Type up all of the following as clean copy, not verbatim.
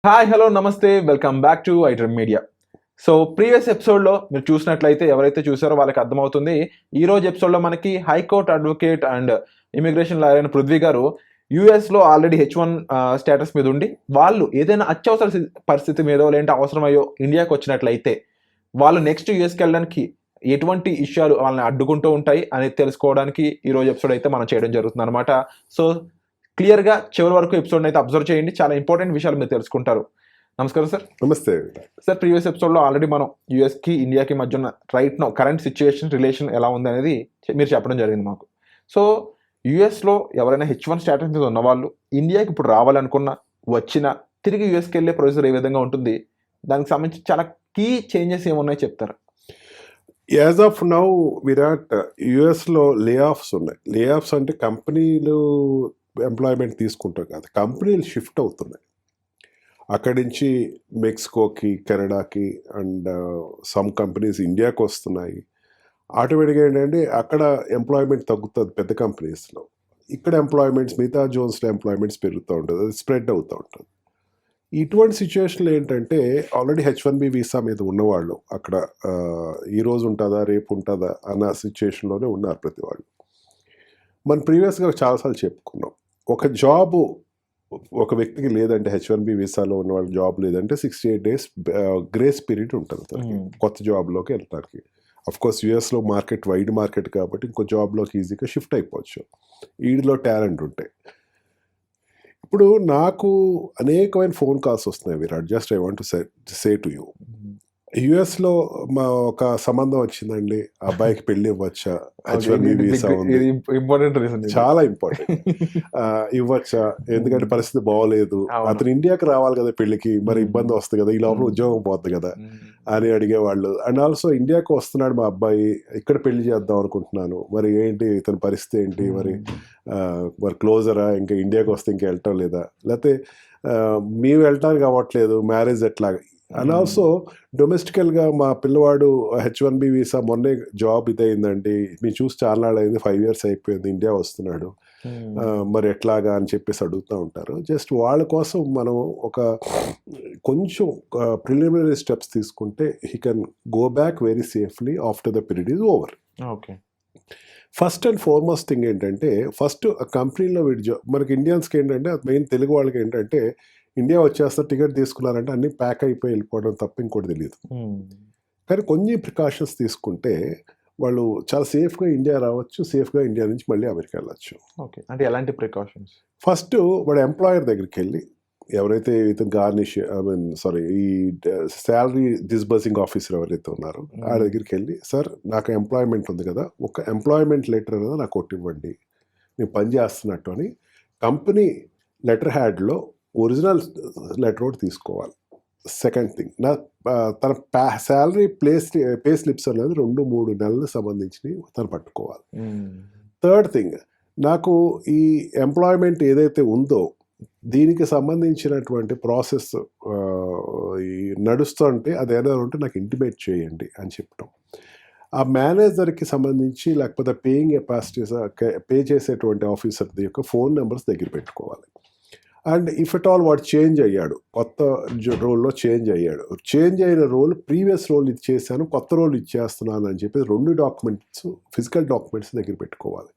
Hi hello నమస్తే welcome back to iDream media. So previous ఎపిసోడ్లో మీరు చూసినట్లయితే ఎవరైతే చూసారో వాళ్ళకి అర్థమవుతుంది. ఈ రోజు ఎపిసోడ్లో మనకి high court advocate and immigration lawyer అయిన పృథ్వీ గారు యూఎస్లో ఆల్రెడీ H1 స్టేటస్ మీద ఉండి వాళ్ళు ఏదైనా అత్యవసర పరిస్థితి మీదో లేదంటే అవసరమయ్యో ఇండియాకి వచ్చినట్లయితే వాళ్ళు నెక్స్ట్ యూఎస్కి వెళ్ళడానికి ఎటువంటి ఇష్యూలు వాళ్ళని అడ్డుకుంటూ ఉంటాయి అనేది తెలుసుకోవడానికి ఈ రోజు ఎపిసోడ్ అయితే మనం చేయడం జరుగుతుంది అనమాట. సో క్లియర్గా చివరి వరకు ఎపిసోడ్ అయితే అబ్జర్వ్ చేయండి, చాలా ఇంపార్టెంట్ విషయాలు మీరు తెలుసుకుంటారు. నమస్కారం సార్. నమస్తే సార్, ప్రీవియస్ ఎపిసోడ్లో ఆల్రెడీ మనం యూఎస్కి ఇండియాకి మధ్య ఉన్న right now current situation relation ఎలా ఉంది అనేది మీరు చెప్పడం జరిగింది మాకు. సో యూఎస్లో ఎవరైనా H1 స్టేటస్ మీద ఉన్నవాళ్ళు ఇండియాకి ఇప్పుడు రావాలనుకున్న వచ్చిన తిరిగి యూఎస్కి వెళ్ళే ప్రొసీజర్ ఏ విధంగా ఉంటుంది, దానికి సంబంధించి చాలా కీ చేంజెస్ ఏమున్నాయో చెప్తారు. యాజ్ ఆఫ్ నౌ విరాట్ యుఎస్లో లే ఆఫ్స్ ఉన్నాయి. లే ఆఫ్స్ అంటే కంపెనీలు ఎంప్లాయ్మెంట్ తీసుకుంటారు కాదు, కంపెనీలు షిఫ్ట్ అవుతున్నాయి. అక్కడి నుంచి మెక్సికోకి, కెనడాకి అండ్ సమ్ కంపెనీస్ ఇండియాకి వస్తున్నాయి. ఆటోమేటిక్గా ఏంటంటే అక్కడ ఎంప్లాయ్మెంట్ తగ్గుతుంది పెద్ద కంపెనీస్లో. ఇక్కడ ఎంప్లాయ్మెంట్స్ మిగతా జోన్స్లో ఎంప్లాయ్మెంట్స్ పెరుగుతూ ఉంటుంది, అది స్ప్రెడ్ అవుతూ ఉంటుంది. ఇటువంటి సిచ్యువేషన్లో ఏంటంటే ఆల్రెడీ H1B వీసా మీద ఉన్నవాళ్ళు అక్కడ ఈరోజు ఉంటుందా రేపు ఉంటుందా అన్న సిచ్యువేషన్లోనే ఉన్నారు ప్రతి వాళ్ళు. మనం ప్రీవియస్గా చాలాసార్లు చెప్పుకున్నాం, ఒక జాబు ఒక వ్యక్తికి లేదంటే H1B వీసాలో ఉన్న వాళ్ళ జాబ్ లేదంటే 68 days గ్రేస్ పీరియడ్ ఉంటుంది తనకి కొత్త జాబ్లోకి వెళ్ళడానికి. అఫ్కోర్స్ యూఎస్లో మార్కెట్ వైడ్ మార్కెట్ కాబట్టి ఇంకో జాబ్లోకి ఈజీగా షిఫ్ట్ అయిపోవచ్చు వీడిలో టాలెంట్ ఉంటే. ఇప్పుడు నాకు అనేకమైన ఫోన్ కాల్స్ వస్తున్నాయి Virat. Just I want to say to you, యుఎస్లో మా ఒక సంబంధం వచ్చిందండి, అబ్బాయికి పెళ్లి ఇవ్వచ్చా, H1B వీసా ఉంది, ఇంపార్టెంట్ రీజన్, చాలా ఇంపార్టెంట్. ఇవ్వచ్చా, ఎందుకంటే పరిస్థితి బాగోలేదు, అతను ఇండియాకి రావాలి కదా పెళ్లికి, మరి ఇబ్బంది వస్తుంది కదా, ఈ లోపల ఉద్యోగం పోతుంది కదా అని అడిగేవాళ్ళు. అండ్ ఆల్సో ఇండియాకి వస్తున్నాడు మా అబ్బాయి, ఇక్కడ పెళ్లి చేద్దాం అనుకుంటున్నాను, మరి ఏంటి ఇతని పరిస్థితి ఏంటి, మరి క్లోజరా, ఇంకా ఇండియాకి వస్తే ఇంకా వెళ్ళటం లేదా, లేకపోతే మేము వెళ్ళటానికి అవ్వట్లేదు, మ్యారేజ్ ఎట్లా. అండ్ ఆల్సో డొమెస్టికల్గా మా పిల్లవాడు H1B వీసా మొన్నే జాబ్ ఇదయిందండి, మీరు చూసి చాలా నాళ్ళు అయింది, 5 years అయిపోయింది, ఇండియా వస్తున్నాడు, మరి ఎట్లాగా అని చెప్పేసి అడుగుతూ ఉంటారు. జస్ట్ వాళ్ళ కోసం మనం ఒక కొంచెం ప్రిలిమినరీ స్టెప్స్ తీసుకుంటే he can go back very safely after the period is over. Okay. First and foremost thing ఏంటంటే, ఫస్ట్ కంపెనీలో మనకి ఇండియన్స్కి ఏంటంటే, మెయిన్ తెలుగు వాళ్ళకి ఏంటంటే, ఇండియా వచ్చేస్తారు టికెట్ తీసుకున్నారంటే అన్నీ ప్యాక్ అయిపోయి వెళ్ళిపోవడం తప్ప ఇంకోటి తెలియదు. కానీ కొన్ని ప్రికాషన్స్ తీసుకుంటే వాళ్ళు చాలా సేఫ్గా ఇండియా రావచ్చు, సేఫ్గా ఇండియా నుంచి మళ్ళీ అమెరికా వెళ్ళచ్చు. ఓకే, అంటే ఎలాంటి ప్రికాషన్స్? ఫస్ట్ వాడు ఎంప్లాయర్ దగ్గరికి వెళ్ళి, ఎవరైతే ఇతను గార్నిష్ ఈ శాలరీ డిస్బర్సింగ్ ఆఫీసర్ ఎవరైతే ఉన్నారో ఆ దగ్గరికి వెళ్ళి, సార్ నాకు ఎంప్లాయ్మెంట్ ఉంది కదా, ఒక ఎంప్లాయ్మెంట్ లెటర్ అనేది నాకు ఒకటి ఇవ్వండి, నేను పని చేస్తున్నట్టు అని కంపెనీ లెటర్ హ్యాడ్లో ఒరిజినల్ లెటర్ ఒకటి తీసుకోవాలి. సెకండ్ థింగ్, తన శాలరీ పే స్లిప్స్ అనేది 2-3 నెలలకు సంబంధించి తను పట్టుకోవాలి. థర్డ్ థింగ్, నాకు ఈ ఎంప్లాయ్మెంట్ ఏదైతే ఉందో దీనికి సంబంధించినటువంటి ప్రాసెస్ నడుస్తుంటే అది ఏదైనా ఉంటే నాకు ఇంటిమేట్ చేయండి అని చెప్పడం. ఆ మేనేజర్కి సంబంధించి లేకపోతే పేయింగ్ కెపాసిటీస్ పే చేసేటువంటి ఆఫీసర్ యొక్క ఫోన్ నెంబర్స్ దగ్గర పెట్టుకోవాలి. అండ్ ఇఫ్ ఎట్ ఆల్ వాడు చేంజ్ అయ్యాడు, కొత్త రోల్లో చేంజ్ అయ్యాడు, చేంజ్ అయిన రోల్ ప్రీవియస్ రోల్ ఇది చేశాను, కొత్త రోల్ ఇచ్చేస్తున్నాను అని చెప్పి 2 డాక్యుమెంట్స్, ఫిజికల్ డాక్యుమెంట్స్ దగ్గర పెట్టుకోవాలి.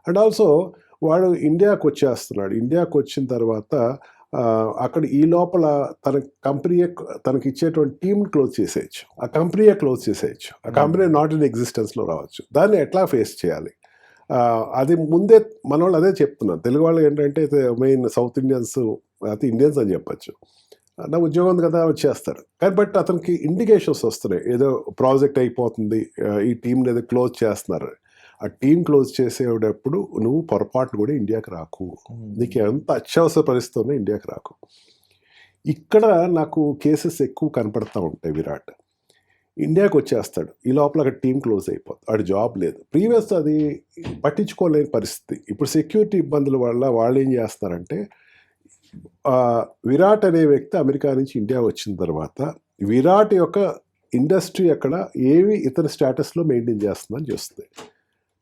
అండ్ ఆల్సో వాడు ఇండియాకి వచ్చేస్తున్నాడు, ఇండియాకి వచ్చిన తర్వాత అక్కడ ఈ లోపల తన కంపెనీయే తనకి ఇచ్చేటువంటి టీమ్ని క్లోజ్ చేసేయచ్చు, ఆ కంపెనీయే క్లోజ్ చేసేయచ్చు, ఆ కంపెనీ నాట్ ఇన్ ఎగ్జిస్టెన్స్లో రావచ్చు. దాన్ని ఎట్లా ఫేస్ చేయాలి అది ముందే మన వాళ్ళు అదే చెప్తున్నారు. తెలుగు వాళ్ళు ఏంటంటే మెయిన్ సౌత్ ఇండియన్స్, అయితే ఇండియన్స్ అని చెప్పచ్చు, నా ఉద్యోగం ఉంది కదా వచ్చేస్తారు. కానీ బట్ అతనికి ఇండికేషన్స్ వస్తున్నాయి, ఏదో ప్రాజెక్ట్ అయిపోతుంది, ఈ టీంని ఏదో క్లోజ్ చేస్తున్నారు. ఆ టీం క్లోజ్ చేసేటప్పుడు నువ్వు పొరపాటు కూడా ఇండియాకి రాకు, నీకు ఎంత అత్యవసర పరిస్థితి ఉన్నా ఇండియాకి రాకు. ఇక్కడ నాకు కేసెస్ ఎక్కువ కనపడతా ఉంటాయి విరాట్. ఇండియాకి వచ్చేస్తాడు, ఈ లోపల అక్కడ టీం క్లోజ్ అయిపోతుంది, వాడు జాబ్ లేదు. ప్రీవియస్ అది పట్టించుకోలేని పరిస్థితి. ఇప్పుడు సెక్యూరిటీ ఇబ్బందుల వల్ల వాళ్ళు ఏం చేస్తారంటే, విరాట్ అనే వ్యక్తి అమెరికా నుంచి ఇండియా వచ్చిన తర్వాత విరాట్ యొక్క ఇండస్ట్రీ అక్కడ ఏవి ఇతని స్టేటస్లో మెయింటైన్ చేస్తుందని చూస్తుంది.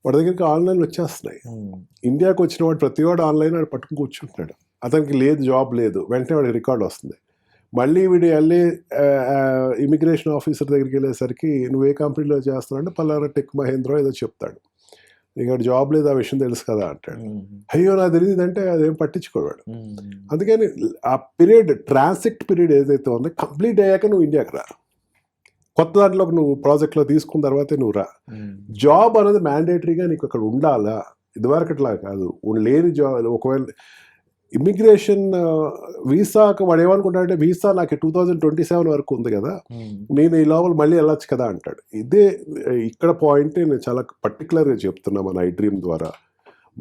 వాడి దగ్గరికి ఆన్లైన్లో వచ్చేస్తున్నాయి. ఇండియాకి వచ్చిన వాడు ప్రతి వాడు ఆన్లైన్ వాడు పట్టుకుని కూర్చుంటున్నాడు, అతనికి లేదు జాబ్ లేదు, వెంటనే వాడికి రికార్డ్ వస్తుంది. మళ్ళీ వీడు వెళ్ళి ఇమిగ్రేషన్ ఆఫీసర్ దగ్గరికి వెళ్ళేసరికి నువ్వు ఏ కంపెనీలో చేస్తున్నావు అంటే పలానా టెక్ మహేంద్ర ఏదో చెప్తాడు. ఇక్కడ జాబ్ లేదు, ఆ విషయం తెలుసు కదా అంటాడు. అయ్యో నాకు తెలియదు అంటే అదేం పట్టించుకోవాడు. అందుకని ఆ పీరియడ్, ట్రాన్సిట్ పీరియడ్ ఏదైతే ఉందో కంప్లీట్ అయ్యాక నువ్వు ఇండియాకి రా. కొత్త దాంట్లోకి నువ్వు ప్రాజెక్ట్లో తీసుకున్న తర్వాతే నువ్వు రా. జాబ్ అనేది మ్యాండేటరీగా నీకు అక్కడ ఉండాలా, ఇదివరకు అట్లా కాదు. లేని జాబ్, ఒకవేళ ఇమిగ్రేషన్ వీసాకి వాడు ఏమనుకుంటాడంటే వీసా నాకు 2027 వరకు ఉంది కదా, నేను ఈ లోపల మళ్ళీ వెళ్ళొచ్చు కదా అంటాడు. ఇదే ఇక్కడ పాయింట్ నేను చాలా పర్టికులర్గా చెప్తున్నా మన ఐ డ్రీమ్ ద్వారా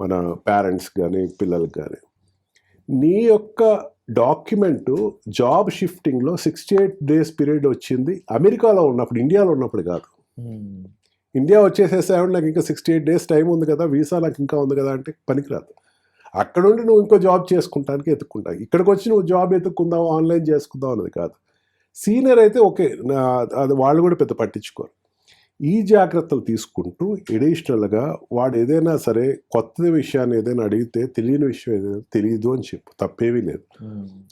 మన పేరెంట్స్ కానీ పిల్లలకి కానీ. నీ యొక్క డాక్యుమెంటు జాబ్ షిఫ్టింగ్లో 68 days పీరియడ్ వచ్చింది అమెరికాలో ఉన్నప్పుడు, ఇండియాలో ఉన్నప్పుడు కాదు. ఇండియా వచ్చేసేసాడు నాకు ఇంకా 68 days టైం ఉంది కదా, వీసా నాకు ఇంకా ఉంది కదా అంటే పనికిరాదు. అక్కడ నుండి నువ్వు ఇంకో జాబ్ చేసుకుంటానికి ఎత్తుక్కుంటావు. ఇక్కడికి వచ్చి నువ్వు జాబ్ ఎత్తుక్కుందావు, ఆన్లైన్ చేసుకుందావు అన్నది కాదు. సీనియర్ అయితే ఓకే, అది వాళ్ళు కూడా పెద్ద పట్టించుకోరు. ఈ జాగ్రత్తలు తీసుకుంటూ ఎడిషనల్గా వాడు ఏదైనా సరే కొత్త విషయాన్ని ఏదైనా అడిగితే తెలియని విషయం ఏదైనా తెలియదు అని చెప్పు, తప్పేమీ లేదు.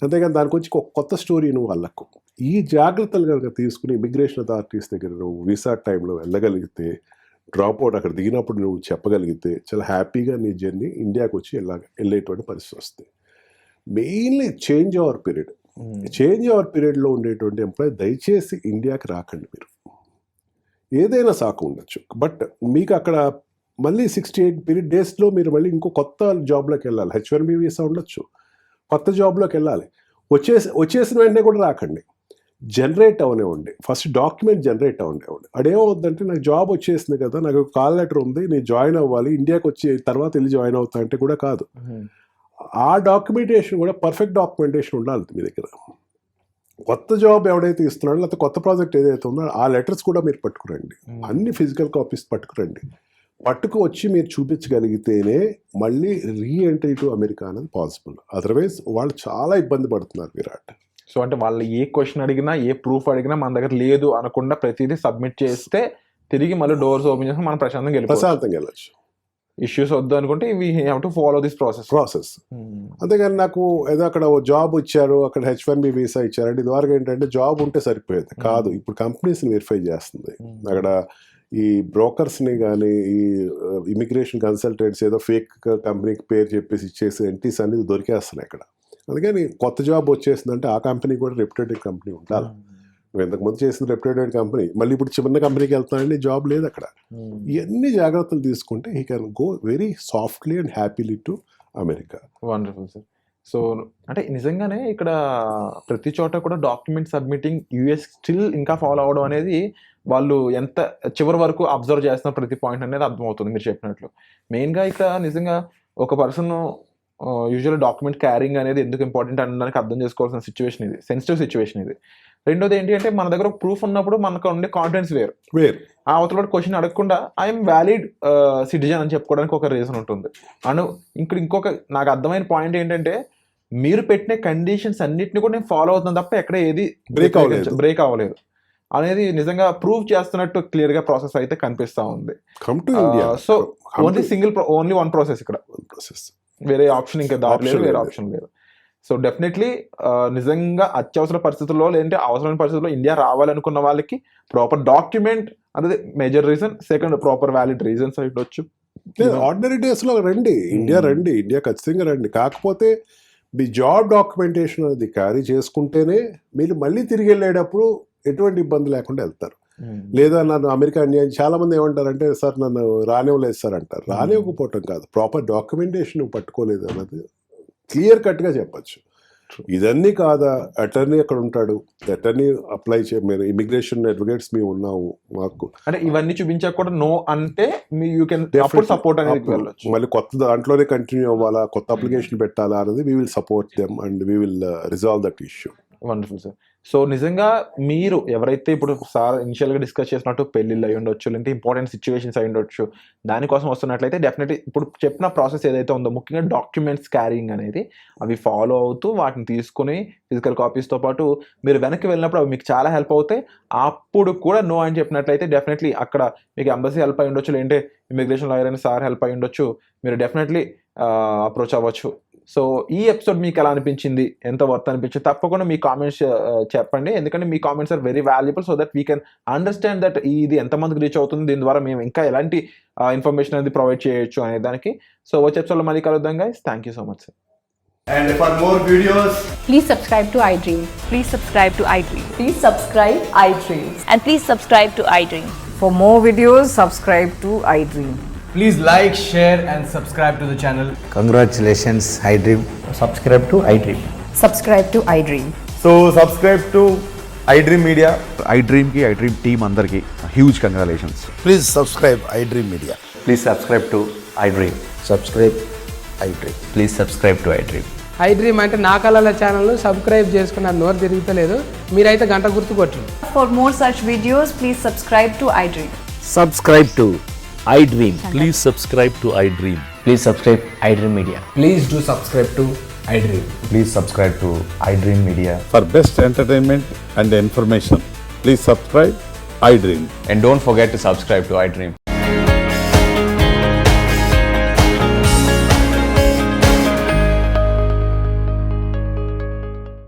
అంతేగాని దానికి వచ్చి ఒక కొత్త స్టోరీ నువ్వు వాళ్ళకు. ఈ జాగ్రత్తలు కనుక తీసుకుని ఇమిగ్రేషన్ అథారిటీస్ దగ్గర నువ్వు వీసా టైంలో వెళ్ళగలిగితే, డ్రాప్ అవుట్ అక్కడ దిగినప్పుడు నువ్వు చెప్పగలిగితే చాలా హ్యాపీగా నీ జర్నీ ఇండియాకి వచ్చి వెళ్ళేటువంటి పరిస్థితి వస్తుంది. మెయిన్లీ చేంజ్ అవర్ పీరియడ్లో ఉండేటువంటి ఎంప్లాయీ దయచేసి ఇండియాకి రాకండి. మీరు ఏదైనా సాకు ఉండొచ్చు, బట్ మీకు అక్కడ మళ్ళీ 68 daysలో మీరు మళ్ళీ ఇంకో కొత్త జాబ్లోకి వెళ్ళాలి. H1B వీసా ఉండొచ్చు, కొత్త జాబ్లోకి వెళ్ళాలి. వచ్చేసిన వెంటనే కూడా రాకండి, జనరేట్ అవనివ్వండి. ఫస్ట్ డాక్యుమెంట్ జనరేట్ అవనివ్వండి. అదేమవుద్దంటే నాకు జాబ్ వచ్చేసింది కదా, నాకు కాల్ లెటర్ ఉంది, నేను జాయిన్ అవ్వాలి, ఇండియాకి వచ్చి తర్వాత వెళ్ళి జాయిన్ అవుతా అంటే కూడా కాదు. ఆ డాక్యుమెంటేషన్ కూడా పర్ఫెక్ట్ డాక్యుమెంటేషన్ ఉండాలి మీ దగ్గర. కొత్త జాబ్ ఎవడైతే ఇస్తున్నాడో లేకపోతే కొత్త ప్రాజెక్ట్ ఏదైతే ఉందో ఆ లెటర్స్ కూడా మీరు పట్టుకురండి, అన్ని ఫిజికల్ కాపీస్ పట్టుకురండి. పట్టుకు వచ్చి మీరు చూపించగలిగితేనే మళ్ళీ రీఎంట్రీ టు అమెరికా అనేది పాసిబుల్. అదర్వైజ్ వాళ్ళు చాలా ఇబ్బంది పడుతున్నారు విరాట్. సో అంటే వాళ్ళు ఏ క్వశ్చన్ అడిగినా, ఏ ప్రూఫ్ అడిగినా మన దగ్గర లేదు అనకుండా ప్రతిదీ సబ్మిట్ చేస్తే తిరిగి మళ్ళీ డోర్స్ ఓపెన్ చేసి మనం ప్రశాంతంగా వెళ్ళచ్చు. ఇష్యూస్ వద్దు అనుకుంటే we have to follow this process. అంతేగాని నాకు ఏదో అక్కడ జాబ్ ఇచ్చారు, అక్కడ H1B వీసా ఇచ్చారంటే ఇదివరకు ఏంటంటే జాబ్ ఉంటే సరిపోయేది కాదు. ఇప్పుడు కంపెనీస్ని వెరిఫై చేస్తుంది. అక్కడ ఈ బ్రోకర్స్ని కానీ ఈ ఇమిగ్రేషన్ కన్సల్టెంట్స్ ఏదో ఫేక్ కంపెనీకి పేరు చెప్పేసి ఇచ్చేసి ఎంట్రీస్ అనేది దొరికేస్తున్నాయి అక్కడ. అందుకని కొత్త జాబ్ వచ్చేసిందంటే ఆ కంపెనీ కూడా రెప్యుటేటెడ్ కంపెనీ ఉండాలి. నువ్వు ఇంతకుముందు చేసిన రెప్యుటేటెడ్ కంపెనీ మళ్ళీ ఇప్పుడు చిన్న కంపెనీకి వెళ్తానండి, జాబ్ లేదు అక్కడ. ఇవన్నీ జాగ్రత్తలు తీసుకుంటే he can go very softly and happily to America. Wonderful sir. So అంటే నిజంగానే ఇక్కడ ప్రతి చోట కూడా డాక్యుమెంట్ సబ్మిటింగ్ యూఎస్ స్టిల్ ఇంకా ఫాలో అవడం అనేది వాళ్ళు ఎంత చివరి వరకు అబ్జర్వ్ చేస్తున్న ప్రతి పాయింట్ అనేది అర్థమవుతుంది మీరు చెప్పినట్లు. మెయిన్గా ఇక్కడ నిజంగా ఒక పర్సన్ యూజువల్ డాక్యుమెంట్ క్యారింగ్ అనేది ఎందుకు ఇంపార్టెంట్ అనడానికి అర్థం చేసుకోవాల్సిన సిచ్యువేషన్ ఇది, సెన్సిటివ్ సిచ్యువేషన్ ఇది. రెండోది ఏంటి అంటే మన దగ్గర ప్రూఫ్ ఉన్నప్పుడు మనకు ఉండే కాన్ఫిడెన్స్ వేరు. ఆ అవతల క్వశ్చన్ అడగకుండా ఐఎమ్ వ్యాలిడ్ సిటిజన్ అని చెప్పుకోవడానికి ఒక రీజన్ ఉంటుంది. అండ్ ఇంకొక నాకు అర్థమైన పాయింట్ ఏంటంటే మీరు పెట్టిన కండిషన్స్ అన్నిటిని కూడా నేను ఫాలో అవుతున్నాను తప్ప ఎక్కడ ఏది బ్రేక్ అవ్వలేదు అనేది నిజంగా ప్రూవ్ చేస్తున్నట్టు క్లియర్ గా ప్రాసెస్ అయితే కనిపిస్తా ఉంది. సో ఓన్లీ వన్ ప్రాసెస్ ఇక్కడ, వేరే ఆప్షన్ ఇంకా దాటలేదు, వేరే ఆప్షన్ లేదు. సో డెఫినెట్లీ నిజంగా అత్యవసర పరిస్థితుల్లో లేదంటే అవసరమైన పరిస్థితుల్లో ఇండియా రావాలనుకున్న వాళ్ళకి ప్రాపర్ డాక్యుమెంట్ అనేది major reason. Second proper valid reasons ఉండొచ్చు. ఆర్డినరీ డేస్లో రండి, ఇండియా ఖచ్చితంగా రండి. కాకపోతే మీ జాబ్ డాక్యుమెంటేషన్ అనేది క్యారీ చేసుకుంటేనే మీరు మళ్ళీ తిరిగి వెళ్ళేటప్పుడు ఎటువంటి ఇబ్బంది లేకుండా వెళ్తారు. లేదా నన్ను అమెరికా అన్యాయం చాలా మంది ఏమంటారంటే సార్ నన్ను రానివ్వలేదు సార్ అంటారు. రానివ్వకపోవటం కాదు, ప్రాపర్ డాక్యుమెంటేషన్ పట్టుకోలేదు అన్నది క్లియర్ కట్గా చెప్పచ్చు. ఇదన్నీ కాదా, అటర్నీ అక్కడ ఉంటాడు, అటర్నీ అప్లై మీరు ఇమిగ్రేషన్ అడ్వకేట్స్ మేము ఉన్నాము, మాకు అంటే ఇవన్నీ చూపించాక కూడా నో అంటే యూ కెన్ సపోర్ట్ అనేది వెళ్ళొచ్చు. మళ్ళీ కొత్త దాంట్లోనే కంటిన్యూ అవ్వాలా, కొత్త అప్లికేషన్ పెట్టాలా అనేది we will support them and we will resolve that issue. Wonderful sir. So నిజంగా మీరు ఎవరైతే ఇప్పుడు సార్ ఇనిషియల్గా డిస్కస్ చేసినట్టు పెళ్ళిళ్ళు అయి ఉండొచ్చు, లేదంటే ఇంపార్టెంట్ సిచ్యువేషన్స్ అయి ఉండొచ్చు, దానికోసం వస్తున్నట్లయితే డెఫినెట్లీ ఇప్పుడు చెప్పిన ప్రాసెస్ ఏదైతే ఉందో ముఖ్యంగా డాక్యుమెంట్స్ క్యారింగ్ అనేది అవి ఫాలో అవుతూ వాటిని తీసుకుని ఫిజికల్ కాపీస్తో పాటు మీరు వెనక్కి వెళ్ళినప్పుడు అవి మీకు చాలా హెల్ప్ అవుతాయి. అప్పుడు కూడా నో అని చెప్పినట్లయితే డెఫినెట్లీ అక్కడ మీకు ఎంబసీ హెల్ప్ అయి ఉండొచ్చు, లేదంటే ఇమిగ్రేషన్ లాయర్ అని సార్ హెల్ప్ అయి ఉండొచ్చు, మీరు డెఫినెట్లీ అప్రోచ్ అవ్వచ్చు. సో ఈ ఎపిసోడ్ మీకు ఎలా అనిపించింది, ఎంత వర్త్ అనిపించింది, తప్పకుండా మీ కామెంట్స్ చెప్పండి. ఎందుకంటే మీ comments are very valuable, so that we can understand that ఇది ఎంతమందికి రీచ్ అవుతుంది, దీని ద్వారా మేము ఇంకా ఎలాంటి ఇన్ఫర్మేషన్ అనేది ప్రొవైడ్ చేయొచ్చు అనే దానికి. సో వచ్చే ఎపిసోడ్లో మళ్ళీ కలుద్దాం guys. Thank you so much. And for more videos, Please subscribe to iDream. Please subscribe to iDream. Please subscribe iDream. And please subscribe to iDream. For more videos, subscribe to iDream. please like, share and subscribe to the channel. Congratulations, iDream. Subscribe to iDream. Subscribe to iDream. So subscribe to iDream Media. iDream ki iDream team andarki huge congratulations. Please subscribe iDream Media. Please subscribe to iDream. Subscribe iDream. Please subscribe to iDream. iDream అంటే నా కళల ఛానల్ను subscribe చేసుకున్నారు, నోరు తిరుగుతలేదు. మీరైతే గంట గుర్తు కొట్టండి. For more such videos, please subscribe to iDream. Subscribe to iDream. Please subscribe to iDream. Please subscribe iDream Media. Please do subscribe to iDream. Please subscribe to iDream Media. For best entertainment and information, please subscribe iDream. And don't forget to subscribe to iDream.